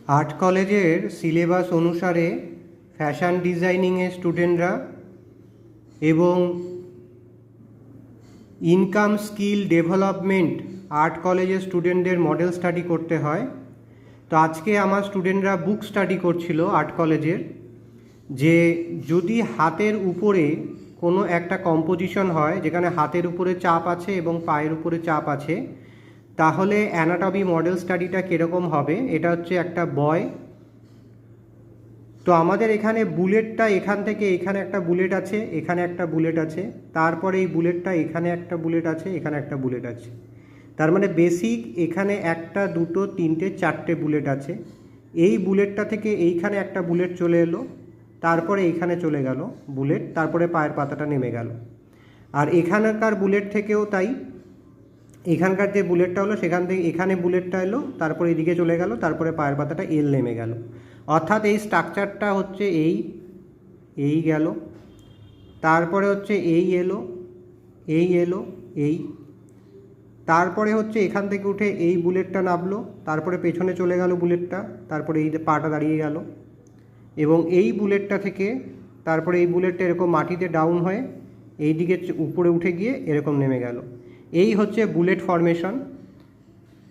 Art कॉलेजेर syllabus अनुसारे fashion designing स्टूडेंटरा एवं इनकाम स्किल डेभेलपमेंट आर्ट कॉलेजेर स्टूडेंटদের मॉडल स्टाडी करते हैं। तो आज के आमार स्टूडेंटरा बुक स्टाडी करछिलो आर्ट कॉलेजेर जे यदि हाथेर ऊपरे कोनो एकटा कम्पोजिशन है जेखाने हाथेर ऊपरे चाप आछे एबं पायेर ऊपरे चाप आछे ताहले অ্যানাটমি मॉडल स्टाडीटा किरकम हबे। एटा हच्छे एकटा बय। तो आमादेर एखाने बुलेटटा एखान थेके एखाने एकटा बुलेट आछे, एखाने एकटा बुलेट आछे, तारपरे एई बुलेटटा एखाने एकटा बुलेट आछे, एखाने एकटा बुलेट आछे। तार माने बेसिक एखाने एकटा दुटो तीनटे चारटे बुलेट आछे। एई बुलेटटा थेके एइखाने एकटा बुलेट चले एलो, तारपरे एइखाने चले गेल बुलेट, तारपरे पायेर पाताटा नेमे गेल। आर एखानकार बुलेट थेकेओ ताई, एखानकार जे बुलेटटा हलो सेखान थेके एखाने बुलेटटा एलो, तारपरे एदिके चले गेल, तारपरे पायेर पाताटा एल नेमे गेल। अर्थात এই স্ট্রাকচারটা হচ্ছে এই গেল, তারপরে হচ্ছে এই এলো, এই তারপরে হচ্ছে এখান থেকে উঠে এই বুলেটটা নামলো, তারপরে পেছনে চলে গেল বুলেটটা, তারপরে এই পাটা দাঁড়িয়ে গেল এবং এই বুলেটটা থেকে তারপরে এই বুলেটটা এরকম মাটিতে ডাউন হয়ে এই দিকে উপরে উঠে গিয়ে এরকম নেমে গেল। এই হচ্ছে বুলেট ফরমেশন।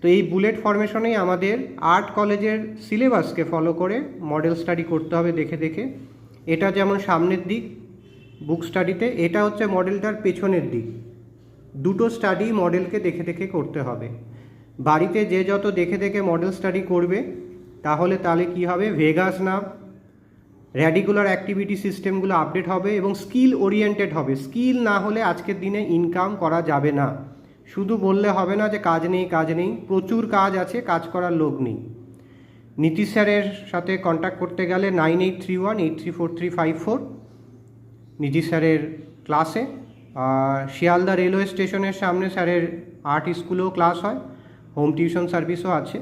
तो ये बुलेट फर्मेशने आमादेर आर्ट कॉलेजेर सिलेबास के फलो करे मॉडल स्टाडी करते हबे देखे देखे। एटा जेमन सामनेर दिक बुक स्टाडीते, एटा होच्छे मॉडलटार पेछनेर दिक। दुटो स्टाडी मॉडल के देखे देखे करते हबे। बाड़ीते जे जत देखे देखे मॉडल स्टाडी करबे ताहले ताहले कि हबे भेगास नाम रैडिकुलर एक्टिविटी सिस्टेमगुलो आपडेट हबे एबं स्किल ओरिएंटेड हबे। स्किल ना होले आजकेर दिने इनकाम करा जाबे ना। शुधु बोलले हबे ना जे काज नेই, प्रचुर काज आछे, काज करार लोक नेই। नीतीश सैरेर साथे कन्टैक्ट करते गेले 9831834354 नीतीश सैरेर क्लासे। शियालदा रेलवे स्टेशनेर सामने सैरेर आर्ट स्कूलेও क्लास হয়, होम टिউশন सार्विसও আছে।